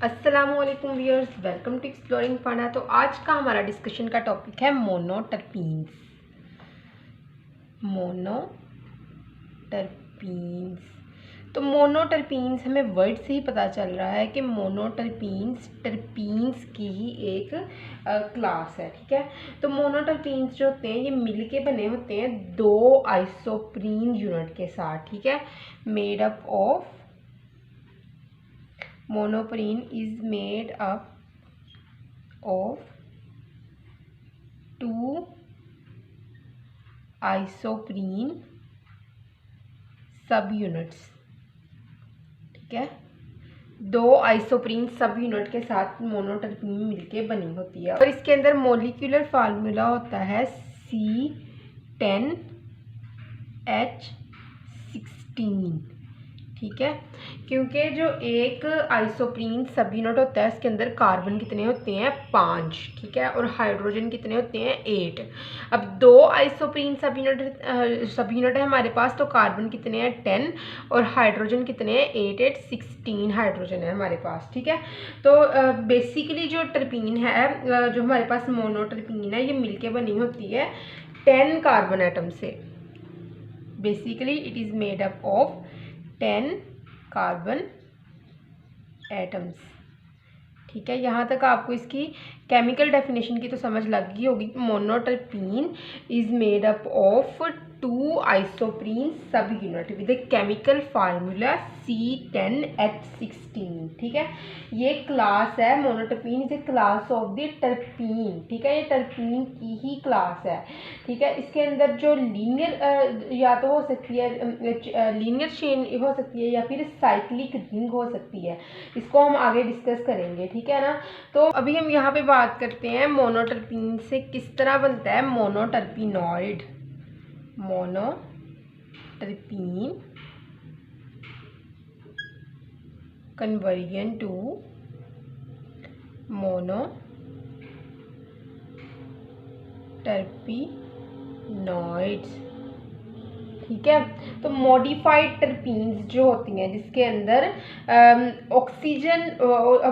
अस्सलामुअलैकुम viewers, welcome to exploring फाना। तो आज का हमारा डिस्कशन का टॉपिक है मोनोटर्पीन्स। तो मोनोटर्पीन्स हमें वर्ड से ही पता चल रहा है कि मोनोटर्पीन्स टर्पीन्स की ही एक क्लास है। ठीक है, तो मोनोटर्पीन्स जो होते हैं ये मिलके बने होते हैं दो आइसोप्रीन यूनिट के साथ। ठीक है, made up of monoprene is made up of two isoprene सब यूनिट्स। ठीक है, दो आइसोप्रीन सब यूनिट के साथ मोनोटर्पीन मिलके बनी होती है और इसके अंदर मोलिकुलर फार्मूला होता है C10H16। ठीक है, क्योंकि जो एक आइसोप्रीन सब यूनिट होता है इसके अंदर कार्बन कितने होते हैं 5। ठीक है, और हाइड्रोजन कितने होते हैं 8। अब दो आइसोप्रीन सब यूनिट है हमारे पास, तो कार्बन कितने हैं 10 और हाइड्रोजन कितने हैं 8 16 हाइड्रोजन है हमारे पास। ठीक है, तो बेसिकली जो टर्पीन है जो हमारे पास मोनोटर्पीन है ये मिलके बनी होती है 10 कार्बन एटम से। Basically it is made up of 10 carbon atoms. ठीक है, यहाँ तक आपको इसकी केमिकल डेफिनेशन की तो समझ लग गई होगी। Monoterpene is made up of 2 isoprene subunit with chemical formula C10H16। ठीक है, ये क्लास है monoterpene is a class of the terpene. ठीक है, ये टर्पीन की ही क्लास है। ठीक है, इसके अंदर जो लीनियर या तो हो सकती है लीनियर चेन हो सकती है या फिर साइक्लिक रिंग हो सकती है, इसको हम आगे डिस्कस करेंगे। ठीक है ना, तो अभी हम यहाँ पे बात करते हैं मोनोटर्पीन से किस तरह बनता है मोनोटर्पीनॉइड। मोनोटर्पीन कन्वर्जन टू मोनोटर्पीनॉइड्स। ठीक है, तो मॉडिफाइड टर्पीन्स जो होती हैं जिसके अंदर ऑक्सीजन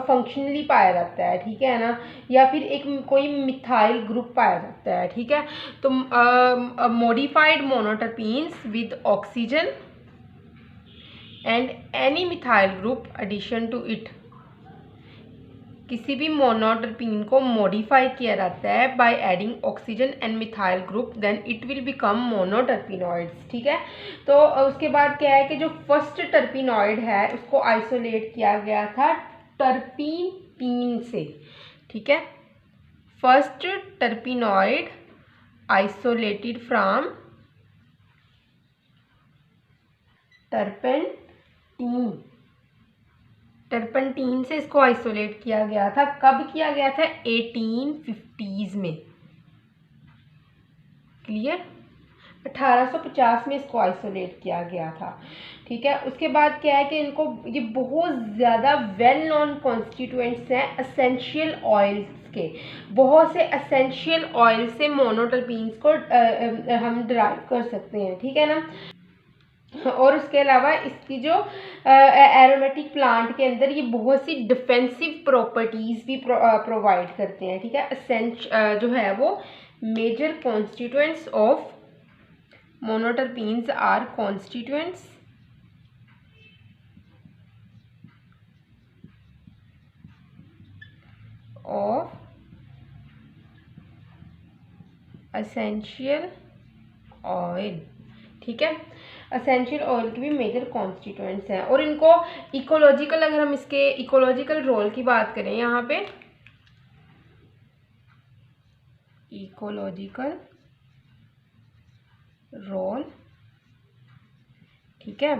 फंक्शनली पाया जाता है। ठीक है ना, या फिर एक कोई मिथाइल ग्रुप पाया जाता है। ठीक है, तो modified monoterpenes with oxygen and any methyl group addition to it. किसी भी मोनोटर्पीन को मॉडिफाई किया जाता है by adding oxygen and methyl group, then it will become monoterpenoids. ठीक है, तो उसके बाद क्या है कि जो फर्स्ट टर्पीनॉइड है उसको आइसोलेट किया गया था टर्पीन से। ठीक है, फर्स्ट टर्पीनॉइड आइसोलेटेड फ्रॉम टर्पेंटीन से इसको आइसोलेट किया गया था। कब किया गया था? 1850s में। क्लियर, 1850 में इसको आइसोलेट किया गया था। ठीक है, उसके बाद क्या है कि इनको ये बहुत ज़्यादा वेल नोन कॉन्स्टिट्यूएंट्स हैं एसेंशियल ऑयल्स के। बहुत से एसेंशियल ऑयल से मोनोटर्पीन्स को हम डिराइव कर सकते हैं। ठीक है ना, और उसके अलावा इसकी जो एरोमेटिक प्लांट के अंदर ये बहुत सी डिफेंसिव प्रॉपर्टीज़ भी प्रोवाइड करते हैं। ठीक है, जो है वो major constituents of monoterpenes are constituents of essential oil. ठीक है, एसेंशियल ऑयल की भी मेजर कॉन्स्टिट्यूएंट्स हैं। और इनको इकोलॉजिकल, अगर हम इसके इकोलॉजिकल रोल की बात करें यहाँ पे, इकोलॉजिकल रोल। ठीक है,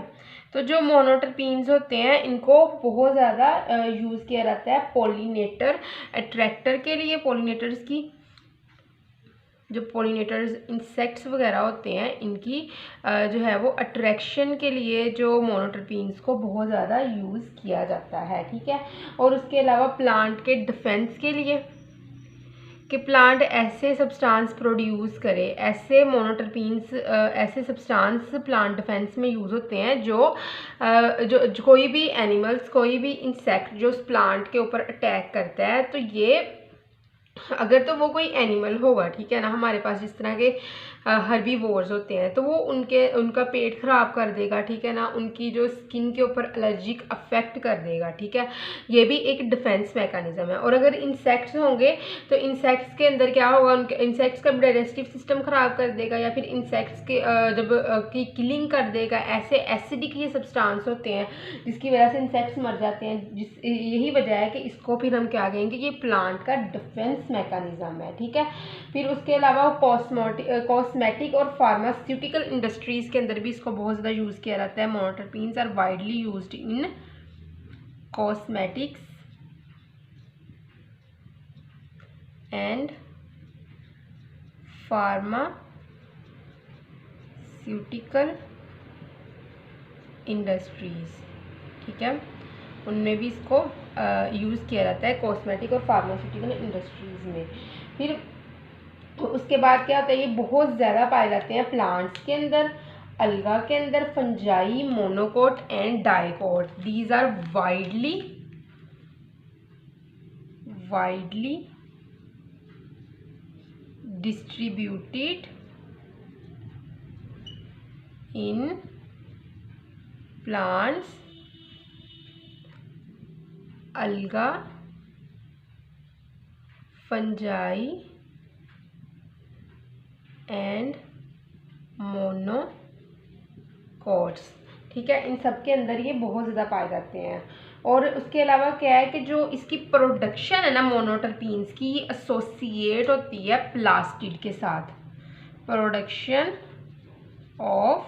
तो जो मोनोटर्पीन्स होते हैं इनको बहुत ज़्यादा यूज़ किया जाता है पोलिनेटर अट्रैक्टर के लिए। पोलिनेटर्स की जो पोलिनेटर्स इंसेक्ट्स वगैरह होते हैं इनकी जो है वो अट्रैक्शन के लिए जो मोनोटर्पीन्स को बहुत ज़्यादा यूज़ किया जाता है। ठीक है, और उसके अलावा प्लांट के डिफेंस के लिए कि प्लांट ऐसे सब्सटेंस प्रोड्यूस करे, ऐसे मोनोटर्पीन्स, ऐसे सब्सटेंस प्लांट डिफेंस में यूज़ होते हैं जो कोई भी एनिमल्स, कोई भी इंसेक्ट जो उस प्लांट के ऊपर अटैक करता है, तो ये अगर तो वो कोई एनिमल होगा, ठीक है ना, हमारे पास जिस तरह के हर्बीवोर्स होते हैं, तो वो उनका पेट ख़राब कर देगा, ठीक है ना, उनकी जो स्किन के ऊपर एलर्जिक अफेक्ट कर देगा, ठीक है। ये भी एक डिफेंस मैकेनिज्म है। और अगर इंसेक्ट्स होंगे तो इंसेक्ट्स के अंदर क्या होगा, उनके इंसेक्ट्स का डाइजेस्टिव सिस्टम ख़राब कर देगा, या फिर इंसेक्ट्स के जब की किलिंग कर देगा। ऐसे एसिडिक ये सब्सटेंस होते हैं जिसकी वजह से इंसेक्ट्स मर जाते हैं, यही वजह है कि इसको फिर हम क्या कहेंगे, ये प्लांट का डिफेंस मैकेनिज्म है, ठीक है। फिर उसके अलावा कॉस्मेटिक और फार्मास्यूटिकल इंडस्ट्रीज़ के अंदर भी इसको बहुत ज़्यादा यूज़ किया जाता है। Monoterpenes are widely used in cosmetics and pharmaceutical industries, ठीक है, उनमें भी इसको यूज़ किया जाता है, कॉस्मेटिक और फार्मास्यूटिकल इंडस्ट्रीज़ में। फिर उसके बाद क्या होता है, ये बहुत ज़्यादा पाए जाते हैं प्लांट्स के अंदर, अलगा के अंदर, fungi, monocot and dicot. These are widely distributed in plants, alga, fungi and monocots, ठीक है। इन सब के अंदर ये बहुत ज़्यादा पाए जाते हैं। और उसके अलावा क्या है कि जो इसकी प्रोडक्शन है ना मोनोटर्पीन्स की, एसोसिएट होती है प्लास्टिड के साथ। Production of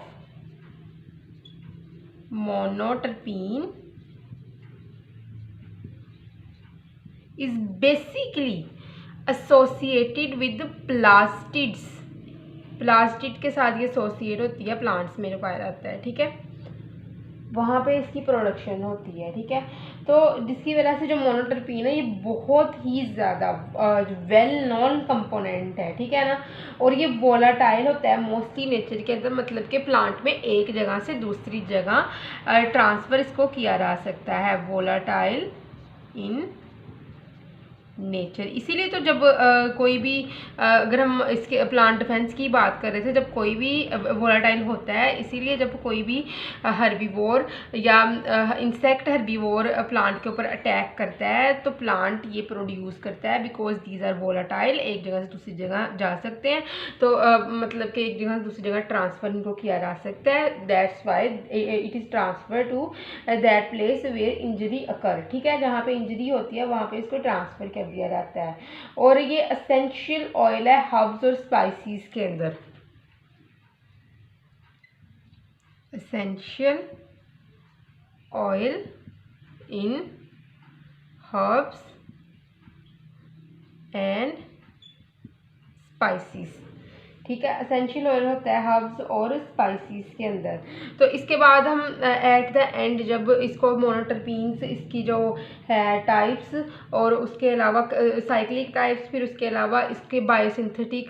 monoterpene is basically associated with plastids। Plastid के साथ ये एसोसिएट होती है, प्लांट्स में जो पाया जाता है, ठीक है, वहाँ पे इसकी प्रोडक्शन होती है, ठीक है। तो जिसकी वजह से जो मोनोटर्पीन है ये बहुत ही ज़्यादा वेल नोन कंपोनेंट है, ठीक है ना। और ये वोलाटाइल होता है मोस्टली नेचर के अंदर, मतलब कि प्लांट में एक जगह से दूसरी जगह ट्रांसफ़र इसको किया जा सकता है, वोलाटाइल इन नेचर। इसीलिए तो जब कोई भी अगर हम इसके प्लांट डिफेंस की बात कर रहे थे, जब कोई भी वोलाटाइल होता है, इसीलिए जब कोई भी हर्बीवोर या इंसेक्ट हर्बीवोर प्लांट के ऊपर अटैक करता है तो प्लांट ये प्रोड्यूस करता है, बिकॉज दीज आर वोलाटाइल, एक जगह से दूसरी जगह जा सकते हैं, तो मतलब कि एक जगह से दूसरी जगह ट्रांसफ़र इनको किया जा सकता है। That's why it is transfer to that place where injury occur, ठीक है, जहाँ पे इंजरी होती है वहाँ पे इसको ट्रांसफ़र कर दिया जाता है। और ये एसेंशियल ऑयल है हर्ब्स और स्पाइसेस के अंदर। Essential oil in herbs and spices, ठीक है, एसेंशियल ऑयल होता है हर्ब्स और स्पाइसेस के अंदर। तो इसके बाद हम एट द एंड जब इसको मोनोटर्पीन्स, इसकी जो है टाइप्स, और उसके अलावा साइक्लिक टाइप्स, फिर उसके अलावा इसके बायोसिंथेटिक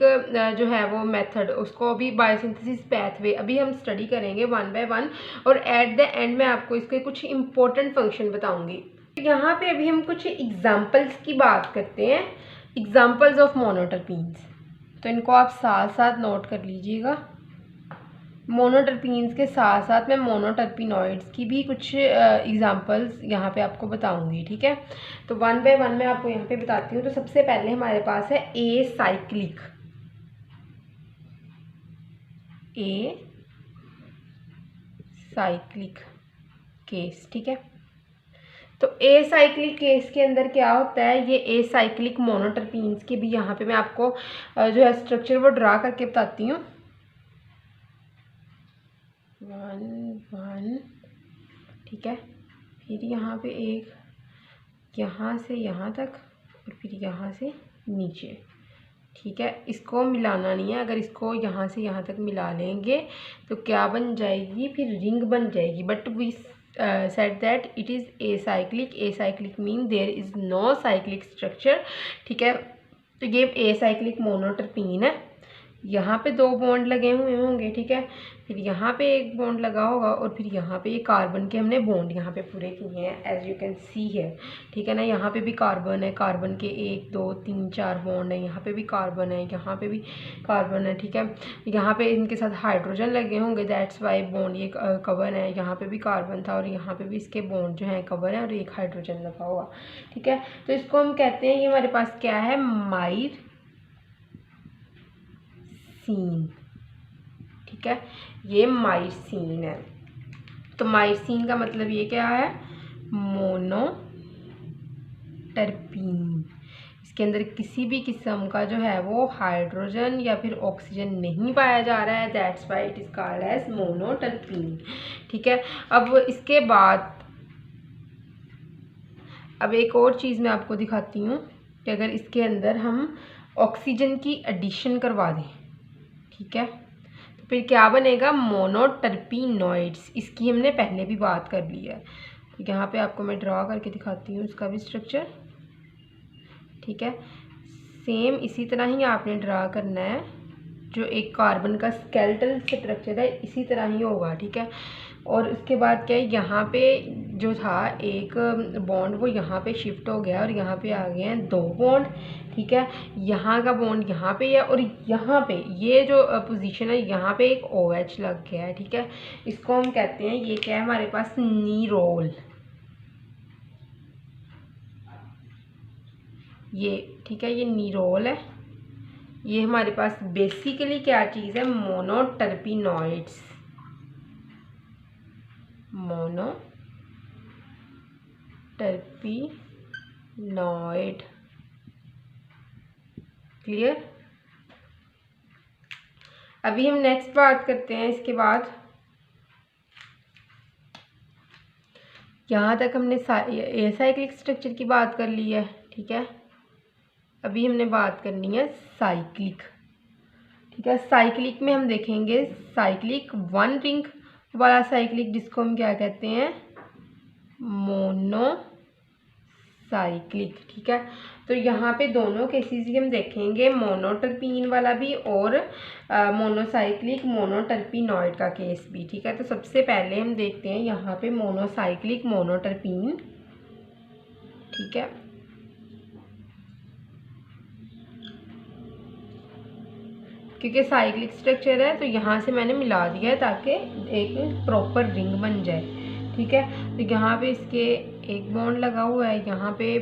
जो है वो मेथड, उसको भी बायोसिंथेसिस पैथवे अभी हम स्टडी करेंगे वन बाय वन। और एट द एंड में आपको इसके कुछ इंपॉर्टेंट फंक्शन बताऊँगी। यहाँ पे अभी हम कुछ एग्जाम्पल्स की बात करते हैं, एग्जाम्पल्स ऑफ मोनोटर्पीन्स, तो इनको आप साथ साथ नोट कर लीजिएगा। मोनोटर्पीन्स के साथ साथ मैं मोनोटर्पिनॉइड्स की भी कुछ एग्जांपल्स यहाँ पे आपको बताऊंगी, ठीक है। तो वन बाय वन मैं आपको यहाँ पे बताती हूँ। तो सबसे पहले हमारे पास है ए साइक्लिक केस, ठीक है। तो ए साइक्लिक केस के अंदर क्या होता है, ये ए साइक्लिक मोनोटर्पीन्स की भी यहाँ पे मैं आपको जो है स्ट्रक्चर वो ड्रा करके बताती हूँ। 1 1, ठीक है, फिर यहाँ पे एक यहाँ से यहाँ तक और फिर यहाँ से नीचे, ठीक है। इसको मिलाना नहीं है, अगर इसको यहाँ से यहाँ तक मिला लेंगे तो क्या बन जाएगी, फिर रिंग बन जाएगी। But we said that it is acyclic mean there is no cyclic structure, ठीक है। तो ये एसाइक्लिक मोनोटर्पीन है, यहाँ पे 2 बॉन्ड लगे हुए होंगे, ठीक है, फिर यहाँ पे एक बॉन्ड लगा होगा और फिर यहाँ पे ये कार्बन के हमने बॉन्ड यहाँ पे पूरे किए हैं एज यू कैन सी है, ठीक है ना। यहाँ पे भी कार्बन है, कार्बन के 1 2 3 4 बॉन्ड है, यहाँ पे भी कार्बन है, यहाँ पे भी कार्बन है, ठीक है। यहाँ पे इनके साथ हाइड्रोजन लगे होंगे, दैट्स वाई बॉन्ड ये कवर है। यहाँ पे भी कार्बन था और यहाँ पे भी इसके बॉन्ड जो है कवर है और एक हाइड्रोजन लगा हुआ, ठीक है। तो इसको हम कहते हैं, ये हमारे पास क्या है, माइरसीन, ठीक है, ये माइरसीन है। तो माइरसीन का मतलब ये क्या है, मोनोटर्पीन। इसके अंदर किसी भी किस्म का जो है वो हाइड्रोजन या फिर ऑक्सीजन नहीं पाया जा रहा है, that's why it is called as monoterpene, ठीक है। अब इसके बाद अब एक और चीज़ मैं आपको दिखाती हूँ कि अगर इसके अंदर हम ऑक्सीजन की एडिशन करवा दें, ठीक है, तो फिर क्या बनेगा, मोनोटर्पीनॉइड्स। इसकी हमने पहले भी बात कर ली है, तो यहाँ पे आपको मैं ड्रा करके दिखाती हूँ इसका भी स्ट्रक्चर, ठीक है। सेम इसी तरह ही आपने ड्रा करना है, जो एक कार्बन का स्केलेटल स्ट्रक्चर है इसी तरह ही होगा, ठीक है। और उसके बाद क्या है, यहाँ पे जो था एक बॉन्ड वो यहाँ पे शिफ्ट हो गया और यहाँ पे आ गए हैं 2 बॉन्ड, ठीक है। यहाँ का बॉन्ड यहाँ पे है और यहाँ पे ये जो पोजीशन है यहाँ पे एक OH लग गया है, ठीक है। इसको हम कहते हैं, ये क्या है हमारे पास, नीरोल, ये, ठीक है, ये नीरोल है। ये हमारे पास बेसिकली क्या चीज़ है, मोनोटर्पीनॉइड्स, मोनोटर्पीनॉइड, क्लियर। अभी हम नेक्स्ट बात करते हैं। इसके बाद यहाँ तक हमने एसाइक्लिक स्ट्रक्चर की बात कर ली है, ठीक है। अभी हमने बात करनी है साइक्लिक, ठीक है। साइक्लिक में हम देखेंगे साइक्लिक 1 रिंग वाला साइक्लिक, जिसको हम क्या कहते हैं, मोनोसाइक्लिक, ठीक है। तो यहाँ पे दोनों केसेस ही हम देखेंगे, मोनोटर्पीन वाला भी और मोनोसाइक्लिक मोनोटर्पीनॉइड का केस भी, ठीक है। तो सबसे पहले हम देखते हैं यहाँ पे मोनोसाइक्लिक मोनोटर्पीन, ठीक है। क्योंकि साइक्लिक स्ट्रक्चर है तो यहाँ से मैंने मिला दिया है ताकि एक प्रॉपर रिंग बन जाए, ठीक है। तो यहाँ पे इसके एक बॉन्ड लगा हुआ है, यहाँ पे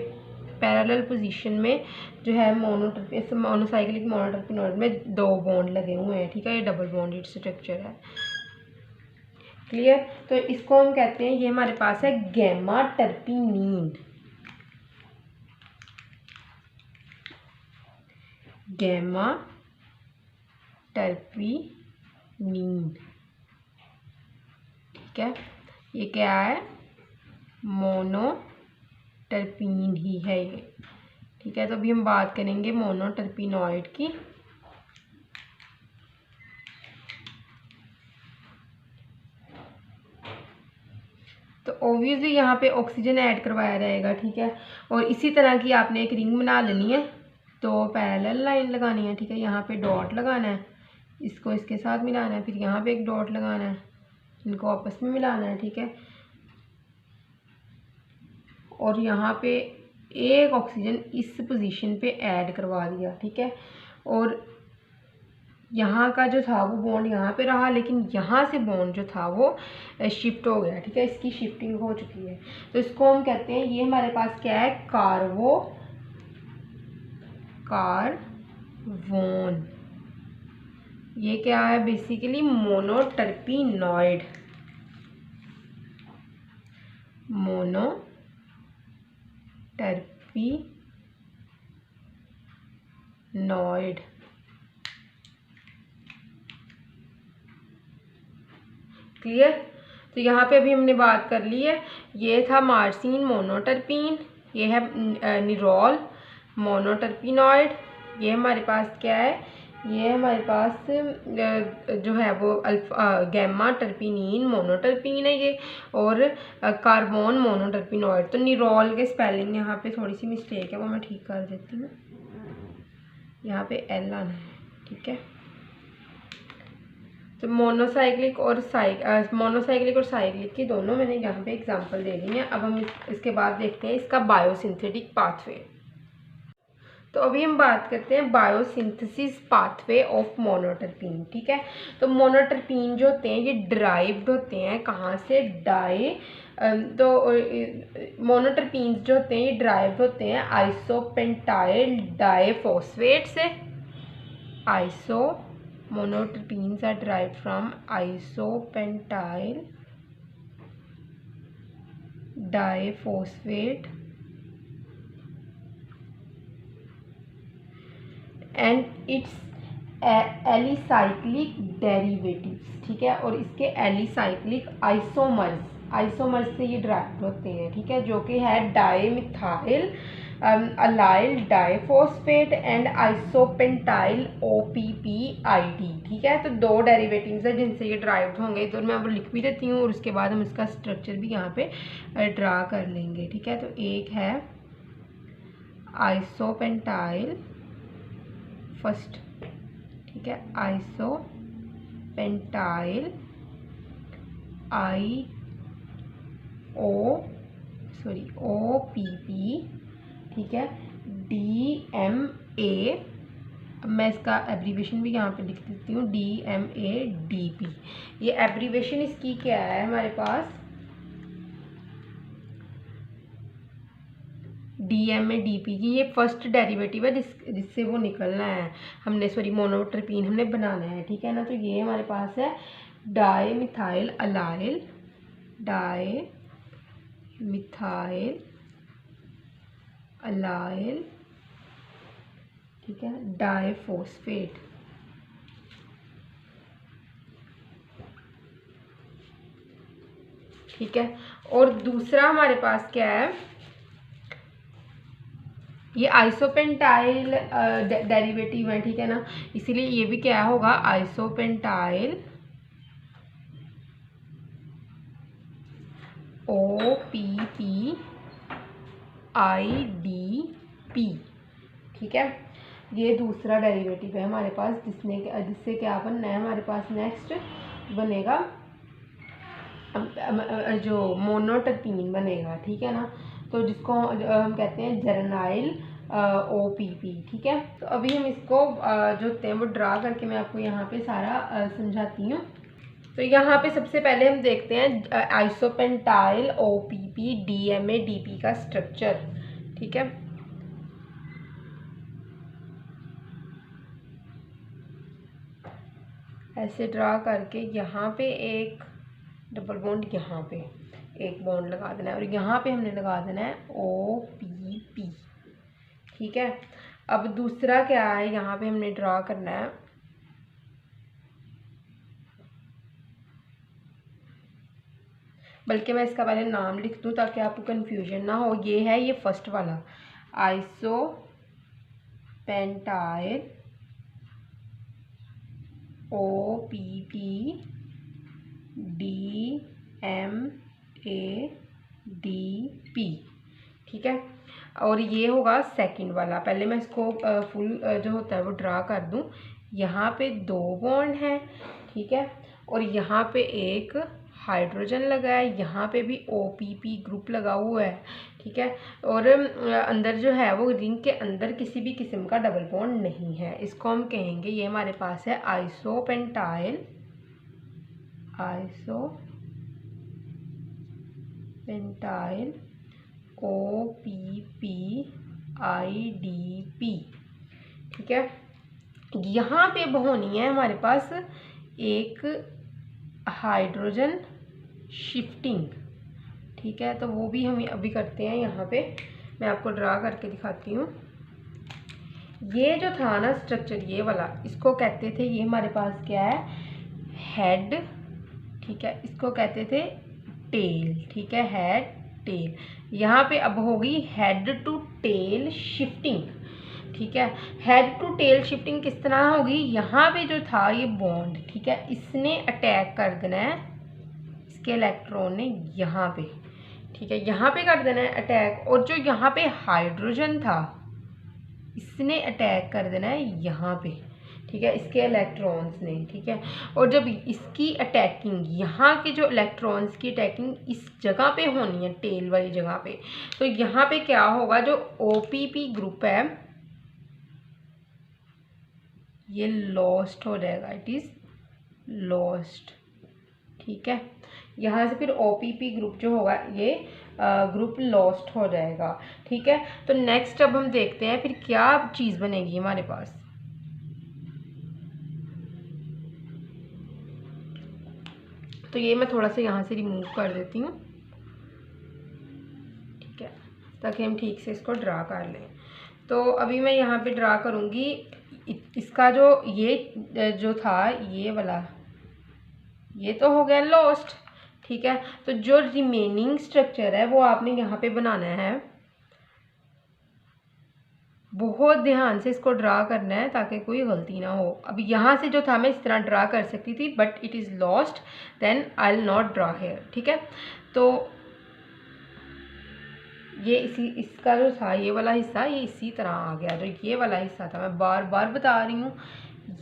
पैरेलल पोजीशन में जो है मोनोसाइक्लिक मोनोटर्पीनॉइड में 2 बॉन्ड लगे हुए हैं, ठीक है। ये डबल बॉन्डेड स्ट्रक्चर है, क्लियर। तो इसको हम कहते हैं, ये हमारे पास है गैमा टर्पीनीन, गैमा टर्पीनीन, ठीक है। ये क्या है, मोनोटर्पीन ही है ये, ठीक है। तो अभी हम बात करेंगे मोनोटर्पीनॉइड की। तो ऑब्वियसली यहाँ पे ऑक्सीजन ऐड करवाया जाएगा, ठीक है। और इसी तरह की आपने एक रिंग बना लेनी है, तो पैरेलल लाइन लगानी है, ठीक है। यहाँ पे डॉट लगाना है, इसको इसके साथ मिलाना है, फिर यहाँ पे एक डॉट लगाना है, इनको आपस में मिलाना है, ठीक है। और यहाँ पे एक ऑक्सीजन इस पोजीशन पे ऐड करवा दिया, ठीक है। और यहाँ का जो था वो बॉन्ड यहाँ पे रहा, लेकिन यहाँ से बॉन्ड जो था वो शिफ्ट हो गया, ठीक है। इसकी शिफ्टिंग हो चुकी है, तो इसको हम कहते हैं, ये हमारे पास क्या है, कार्बोन। ये क्या है, बेसिकली मोनोटर्पीनॉइड, मोनोटर्पीनॉइड, क्लियर। तो यहाँ पे अभी हमने बात कर ली है, ये था मार्सिन मोनोटर्पीन, ये है निरोल मोनोटर्पीनॉइड, ये हमारे पास क्या है, ये हमारे पास जो है वो गैमा टर्पीनीन मोनोटर्पीन है ये, और कार्बन मोनोटर्पीनॉइड। तो निरोल के स्पेलिंग यहाँ पे थोड़ी सी मिस्टेक है, वो मैं ठीक कर देती हूँ। यहाँ पे L आना है, ठीक है। तो मोनोसाइक्लिक और साइक्लिक की दोनों मैंने यहाँ पे एग्जांपल दे दी हैं। अब हम इसके बाद देखते हैं इसका बायोसिंथेटिक पाथवे। तो अभी हम बात करते हैं बायोसिंथेसिस पाथवे ऑफ मोनोटर्पीन, ठीक है। तो मोनोटर्पीन जो होते हैं ये ड्राइव्ड होते हैं कहाँ से, तो मोनोटर्पीन जो होते हैं ये ड्राइव्ड होते हैं आइसोपेंटाइल डाइफॉस्फेट से। Monoterpenes are derived from isopentyl diphosphate and its alicyclic derivatives, ठीक है। और इसके एलिसाइक्लिक आइसोमर्स से ये ड्राइव होते हैं, ठीक है, जो कि है dimethyl allyl diphosphate and isopentyl OPPID, ठीक है। तो दो डेरिवेटिव्स है जिनसे ये ड्राइव्ड होंगे, तो मैं अब लिख भी देती हूँ और उसके बाद हम इसका स्ट्रक्चर भी यहाँ पे ड्रा कर लेंगे, ठीक है। तो एक है आइसोपेंटाइल फर्स्ट, ठीक है, आइसोपेंटाइल OPP, ठीक है, DMA। अब मैं इसका एब्रीवेशन भी यहाँ पे लिख देती हूँ, DMADP। ये एब्रीवेशन इसकी क्या है हमारे पास, DMADP की ये फर्स्ट डेरिवेटिव है जिससे वो निकलना है हमने, मोनोटर्पीन हमने बनाना है, ठीक है ना। तो ये हमारे पास है डाइमिथाइल अलाइल, ठीक है, डाइफॉस्फेट, ठीक है। और दूसरा हमारे पास क्या है, ये आइसोपेंटाइल डेरिवेटिव है, ठीक है ना, इसीलिए ये भी क्या होगा, आइसोपेंटाइल OPPIDP, ठीक है। ये दूसरा डेरिवेटिव है हमारे पास जिससे क्या बनना है हमारे पास, नेक्स्ट बनेगा जो मोनोटर्पीन बनेगा, ठीक है ना। तो जिसको हम कहते हैं जर्नाइल OPP, ठीक है। तो अभी हम इसको जो होते हैं वो ड्रा करके मैं आपको यहाँ पे सारा समझाती हूँ। तो यहाँ पे सबसे पहले हम देखते हैं आइसोपेंटाइल OPP DMADP का स्ट्रक्चर, ठीक है। ऐसे ड्रा करके यहाँ पे एक डबल बॉन्ड, यहाँ पे एक बॉन्ड लगा देना है और यहाँ पे हमने लगा देना है OPP, ठीक है। अब दूसरा क्या है, यहाँ पे हमने ड्रा करना है बल्कि मैं इसका पहले नाम लिख दूँ ताकि आपको कन्फ्यूजन ना हो। ये है ये फर्स्ट वाला आइसोपेंटाइल OPP DMADP, ठीक है। और ये होगा सेकंड वाला। पहले मैं इसको फुल जो होता है वो ड्रा कर दूं। यहाँ पे दो बॉन्ड हैं, ठीक है, और यहाँ पे एक हाइड्रोजन लगा है, यहाँ पे भी OPP ग्रुप लगा हुआ है, ठीक है। और अंदर जो है वो रिंग के अंदर किसी भी किस्म का डबल बॉन्ड नहीं है। इसको हम कहेंगे, ये हमारे पास है आइसोपेंटाइल OPPIDP, ठीक है। यहाँ पे होनी है हमारे पास एक हाइड्रोजन शिफ्टिंग, ठीक है। तो वो भी हम अभी करते हैं। यहाँ पे मैं आपको ड्रा करके दिखाती हूँ। ये जो था ना स्ट्रक्चर, ये वाला, इसको कहते थे, ये हमारे पास क्या है, हेड, ठीक है, इसको कहते थे टेल, ठीक है, हेड टेल। यहाँ पे अब होगी हेड टू टेल शिफ्टिंग, ठीक है। हेड टू टेल शिफ्टिंग किस तरह होगी, यहाँ पे जो था ये बॉन्ड, ठीक है, इसने अटैक कर देना है, इसके इलेक्ट्रॉन ने यहाँ पे, ठीक है, यहाँ पे कर देना है अटैक। और जो यहाँ पे हाइड्रोजन था इसने अटैक कर देना है यहाँ पे, ठीक है, इसके इलेक्ट्रॉन्स ने, ठीक है। और जब इसकी अटैकिंग, यहाँ के जो इलेक्ट्रॉन्स की अटैकिंग इस जगह पे होनी है, टेल वाली जगह पे, तो यहाँ पे क्या होगा, जो OPP ग्रुप है ये लॉस्ट हो जाएगा, इट इज़ लॉस्ट, ठीक है। यहाँ से फिर OPP ग्रुप जो होगा ये ग्रुप लॉस्ट हो जाएगा, ठीक है। तो नेक्स्ट अब हम देखते हैं फिर क्या चीज़ बनेगी हमारे पास। तो ये मैं थोड़ा सा यहाँ से रिमूव कर देती हूँ, ठीक है, ताकि हम ठीक से इसको ड्रा कर लें। तो अभी मैं यहाँ पे ड्रा करूँगी इसका जो ये जो था ये वाला, ये तो हो गया लॉस्ट, ठीक है। तो जो रिमेनिंग स्ट्रक्चर है वो आपने यहाँ पे बनाना है, बहुत ध्यान से इसको ड्रा करना है ताकि कोई गलती ना हो। अब यहाँ से जो था मैं इस तरह ड्रा कर सकती थी, but it is lost, then I will not draw here, ठीक है। तो ये इसका जो था ये वाला हिस्सा ये इसी तरह आ गया, जो ये वाला हिस्सा था, मैं बार बार बता रही हूँ,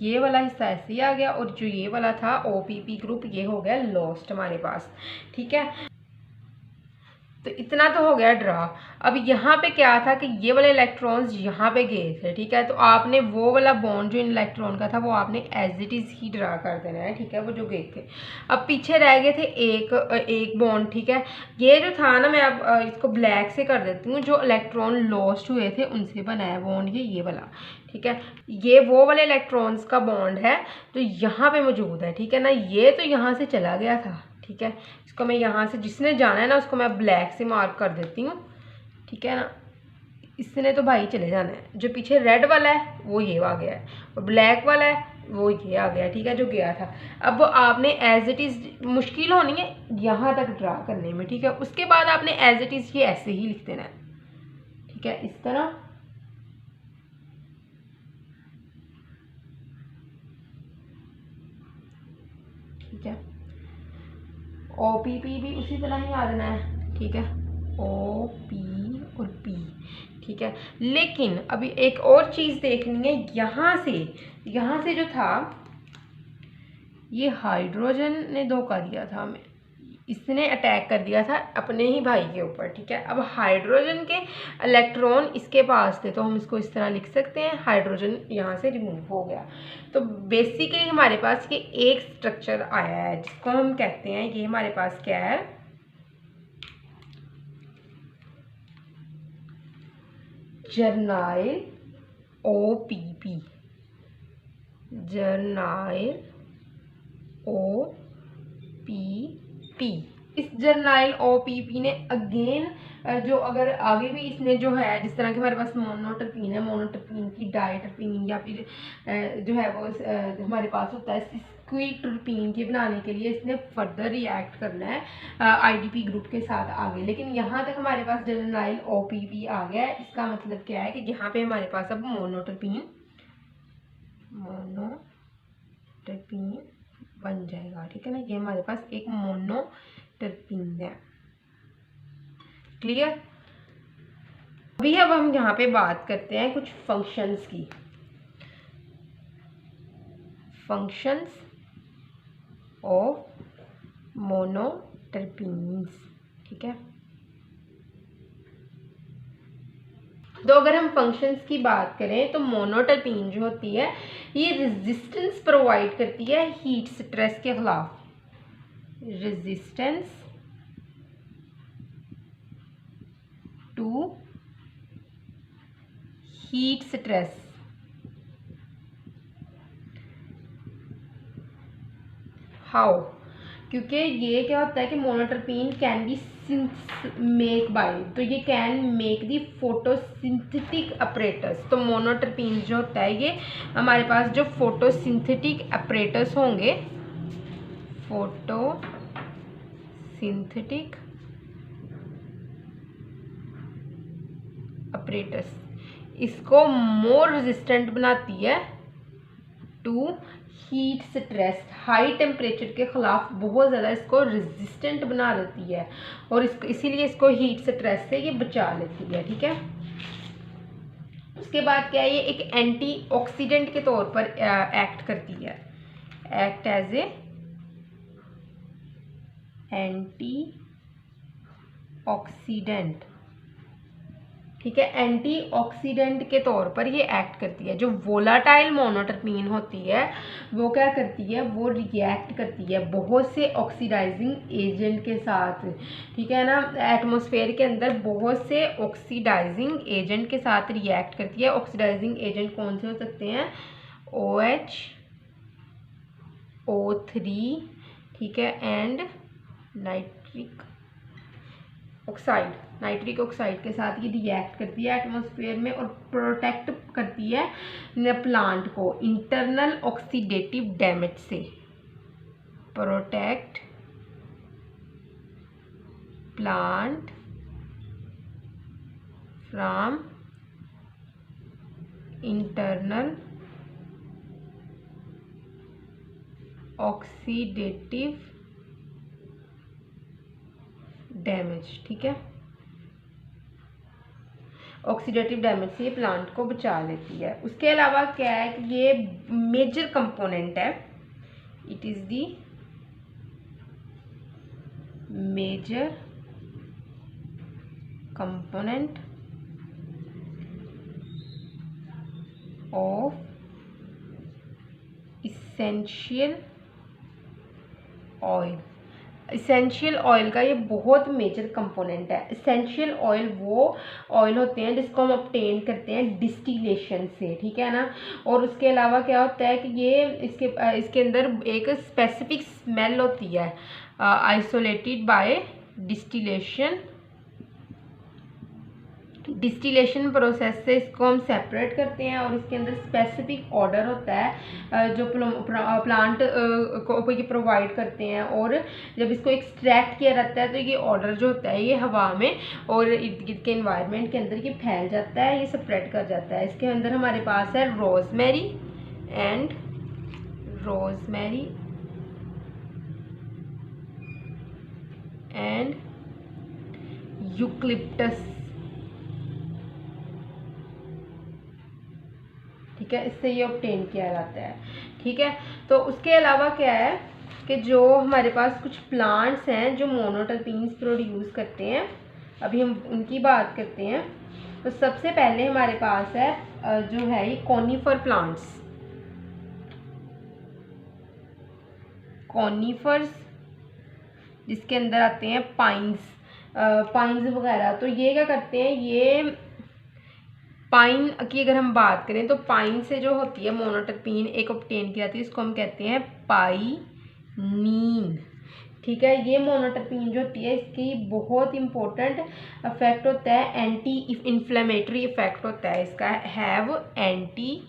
ये वाला हिस्सा ऐसे ही आ गया, और जो ये वाला था OPP ग्रुप ये हो गया लॉस्ट हमारे पास, ठीक है। तो इतना तो हो गया ड्रा। अब यहाँ पे क्या था कि ये वाले इलेक्ट्रॉन्स यहाँ पे गए थे, ठीक है। तो आपने वो वाला बॉन्ड जो इन इलेक्ट्रॉन का था वो आपने एज इट इज़ ही ड्रा कर देना है, ठीक है, वो जो गए थे। अब पीछे रह गए थे एक बॉन्ड, ठीक है। ये जो था ना, मैं अब इसको ब्लैक से कर देती हूँ, जो इलेक्ट्रॉन लॉस्ट हुए थे उनसे बनाया बॉन्ड ये वाला, ठीक है। ये वो वाले इलेक्ट्रॉन्स का बॉन्ड है जो यहाँ पे मौजूद है, ठीक है ना। ये तो यहाँ से चला गया था, ठीक है। इसको मैं यहाँ से, जिसने जाना है ना उसको मैं ब्लैक से मार्क कर देती हूँ, ठीक है ना। इसने तो भाई चले जाना है। जो पीछे रेड वाला है वो ये आ गया है, और ब्लैक वाला है वो ये आ गया, ठीक है, जो गया था। अब वो आपने एज इट इज़, मुश्किल होनी है यहाँ तक ड्रा करने में, ठीक है। उसके बाद आपने एज इट इज़ ये ऐसे ही लिख देना है, ठीक है, इस तरह। ठीक है, OPP भी उसी तरह ही आ जाना है, ठीक है, OP और P, ठीक है। लेकिन अभी एक और चीज़ देखनी है, यहाँ से जो था ये हाइड्रोजन ने धोखा दिया था हमें, इसने अटैक कर दिया था अपने ही भाई के ऊपर, ठीक है। अब हाइड्रोजन के इलेक्ट्रॉन इसके पास थे, तो हम इसको इस तरह लिख सकते हैं, हाइड्रोजन यहाँ से रिमूव हो गया। तो बेसिकली हमारे पास ये एक स्ट्रक्चर आया है जिसको हम कहते हैं, ये हमारे पास क्या है, जर्नाइल OPP, जर्नाइल OPP। इस जर्नाइल OPP ने अगेन जो अगर आगे भी इसने जो है, जिस तरह के हमारे पास मोनोटर्पीन है, मोनोटर्पीन की डायटर्पीन या फिर जो है वो हमारे पास होता है स्क्विटर्पीन के बनाने के लिए इसने फर्दर रिएक्ट करना है IDP ग्रुप के साथ आगे। लेकिन यहाँ तक हमारे पास जर्नाइल OPP आ गया है। इसका मतलब क्या है कि यहाँ पे हमारे पास अब मोनोटर्पीन बन जाएगा, ठीक है ना। ये हमारे पास एक मोनोटर्पीन है, क्लियर। अभी अब हम यहाँ पे बात करते हैं कुछ फंक्शंस की, फंक्शंस ऑफ मोनोटर्पीन्स, ठीक है। तो अगर हम फंक्शंस की बात करें तो मोनोटर्पीन जो होती है ये रेजिस्टेंस प्रोवाइड करती है हीट स्ट्रेस के खिलाफ, resistance to heat stress. How? क्योंकि ये क्या होता है कि monoterpene can be make by, तो ये can make the photosynthetic apparatus. तो मोनोटर्पीन जो होता है ये हमारे पास जो फोटोसिंथेटिक अपरेटस होंगे, फोटोसिंथेटिक अपरेटस, इसको मोर रेजिस्टेंट बनाती है to heat stress, high temperature के खिलाफ बहुत ज़्यादा इसको रेजिस्टेंट बना देती है, और इसको इसीलिए इसको हीट स्ट्रेस से ये बचा लेती है, ठीक है। उसके बाद क्या है, ये एक एंटीऑक्सीडेंट के तौर पर एक्ट करती है, एक्ट एज ए एंटीऑक्सीडेंट, ठीक है, एंटीऑक्सीडेंट के तौर पर ये एक्ट करती है। जो वोलाटाइल मोनोटर्पीन होती है वो क्या करती है, वो रिएक्ट करती है बहुत से ऑक्सीडाइजिंग एजेंट के साथ, ठीक है ना, एटमॉस्फेयर के अंदर बहुत से ऑक्सीडाइजिंग एजेंट के साथ रिएक्ट करती है। ऑक्सीडाइजिंग एजेंट कौन से हो सकते हैं, OH, O3, ठीक है, एंड नाइट्रिक ऑक्साइड के साथ ये रिएक्ट करती है एटमॉस्फेयर में और प्रोटेक्ट करती है प्लांट को इंटरनल ऑक्सीडेटिव डैमेज से, protect plant from internal oxidative damage, ठीक है, ऑक्सीडेटिव डैमेज से ये प्लांट को बचा लेती है। उसके अलावा क्या है कि ये मेजर कंपोनेंट है, it is the major component of essential oil. Essential oil का ये बहुत मेजर कंपोनेंट है। इसेंशियल ऑयल वो ऑयल होते हैं जिसको हम ऑब्टेन करते हैं डिस्टिलेशन से, ठीक है ना। और उसके अलावा क्या होता है कि ये इसके अंदर एक स्पेसिफिक स्मेल होती है, आइसोलेटेड बाय डिस्टिलेशन प्रोसेस से इसको हम सेपरेट करते हैं और इसके अंदर स्पेसिफिक ऑर्डर होता है जो प्लांट को ये प्रोवाइड करते हैं। और जब इसको एक्सट्रैक्ट किया जाता है तो ये ऑर्डर जो होता है ये हवा में और इर्द गिर्द के इन्वायरमेंट के अंदर ये फैल जाता है, ये स्प्रेड कर जाता है। इसके अंदर हमारे पास है रोजमेरी एंड यूकलिप्टस, ठीक है, इससे ये ऑब्टेन किया जाता है, ठीक है। तो उसके अलावा क्या है कि जो हमारे पास कुछ प्लांट्स हैं जो मोनोटर्पीन्स प्रोड्यूस करते हैं, अभी हम उनकी बात करते हैं। तो सबसे पहले हमारे पास है जो है ये कॉनिफर प्लांट्स, कॉनिफर्स जिसके अंदर आते हैं पाइन्स वगैरह। तो ये क्या करते हैं, ये पाइन की अगर हम बात करें तो पाइन से जो होती है मोनोटर्पीन एक ऑब्टेन की जाती है, इसको हम कहते हैं पाइनीन, ठीक है। ये मोनोटर्पीन जो होती है इसकी बहुत इंपॉर्टेंट इफेक्ट होता है, एंटी इन्फ्लेमेटरी इफेक्ट होता है इसका, हैव एंटी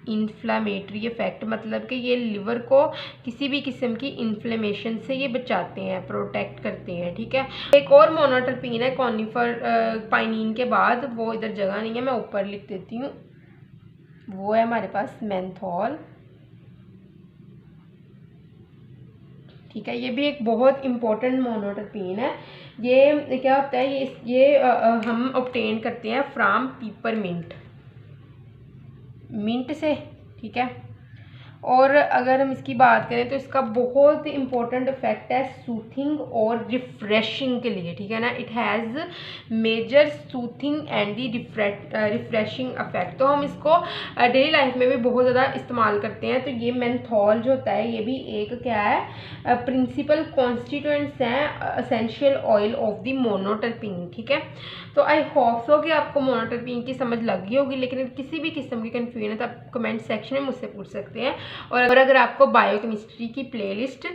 इन्फ्लामेटरी इफेक्ट, मतलब कि ये लिवर को किसी भी किस्म की इन्फ्लेमेशन से ये बचाते हैं, प्रोटेक्ट करते हैं, ठीक है। एक और मोनोटर्पीन है कॉनिफर पाइनीन के बाद, वो इधर जगह नहीं है मैं ऊपर लिख देती हूँ, वो है हमारे पास मेंथॉल, ठीक है। ये भी एक बहुत इंपॉर्टेंट मोनोटर्पीन है। ये क्या होता है, ये हम ऑब्टेन करते हैं फ्रॉम पिपरमिंट से, ठीक है। और अगर हम इसकी बात करें तो इसका बहुत इंपॉर्टेंट इफेक्ट है सूथिंग और रिफ्रेशिंग के लिए, ठीक है ना। It has major soothing and the refreshing effect. तो हम इसको डेली लाइफ में भी बहुत ज़्यादा इस्तेमाल करते हैं। तो ये मेंथॉल जो होता है ये भी एक क्या है, प्रिंसिपल कॉन्स्टिट्यूएंट्स हैं एसेंशियल ऑयल ऑफ द मोनोटर्पीन, ठीक है। तो आई होप सो कि आपको मोनोटर्पीन की समझ लगी होगी, लेकिन किसी भी किस्म की कन्फ्यूजन है तो आप कमेंट सेक्शन में मुझसे पूछ सकते हैं। और अगर आपको बायोकेमिस्ट्री की प्लेलिस्ट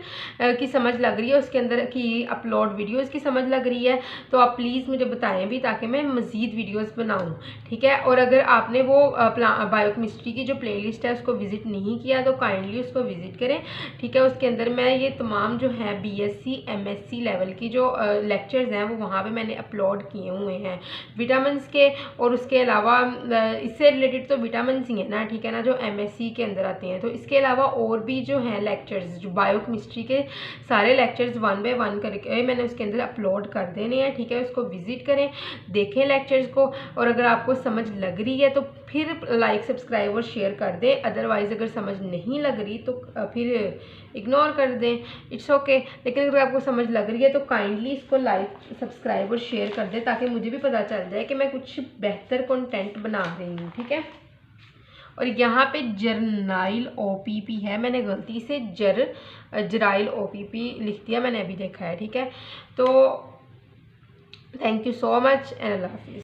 की समझ लग रही है, उसके अंदर की अपलोड वीडियोस की समझ लग रही है, तो आप प्लीज़ मुझे बताएं भी ताकि मैं मज़ीद वीडियोस बनाऊं, ठीक है। और अगर आपने वो बायोकेमिस्ट्री की जो प्लेलिस्ट है उसको विज़िट नहीं किया तो काइंडली उसको विज़िट करें, ठीक है। उसके अंदर मैं ये तमाम जो है BSc MSc लेवल की जो लेक्चर्स हैं वो वहाँ पर मैंने अपलोड किए हुए हैं विटामिन्स के। और उसके अलावा इससे रिलेटेड तो विटामिन ही है ना, ठीक है ना, जो MSc के अंदर आते हैं। तो इसके इसके अलावा और भी जो हैं लेक्चर्स, जो बायोकेमिस्ट्री के सारे लेक्चर्स 1 बाय 1 करके मैंने उसके अंदर अपलोड कर देने हैं, ठीक है। उसको विज़िट करें, देखें लेक्चर्स को, और अगर आपको समझ लग रही है तो फिर लाइक, सब्सक्राइब और शेयर कर दें। अदरवाइज़ अगर समझ नहीं लग रही तो फिर इग्नोर कर दें, इट्स ओके। लेकिन अगर आपको समझ लग रही है तो काइंडली इसको लाइक, सब्सक्राइब और शेयर कर दें, ताकि मुझे भी पता चल जाए कि मैं कुछ बेहतर कंटेंट बना रही हूँ, ठीक है। और यहाँ पे जर्नाइल ओपीपी है, मैंने गलती से जराइल ओपीपी लिख दिया, मैंने अभी देखा है, ठीक है। तो thank you so much and अल्लाह हाफिज़।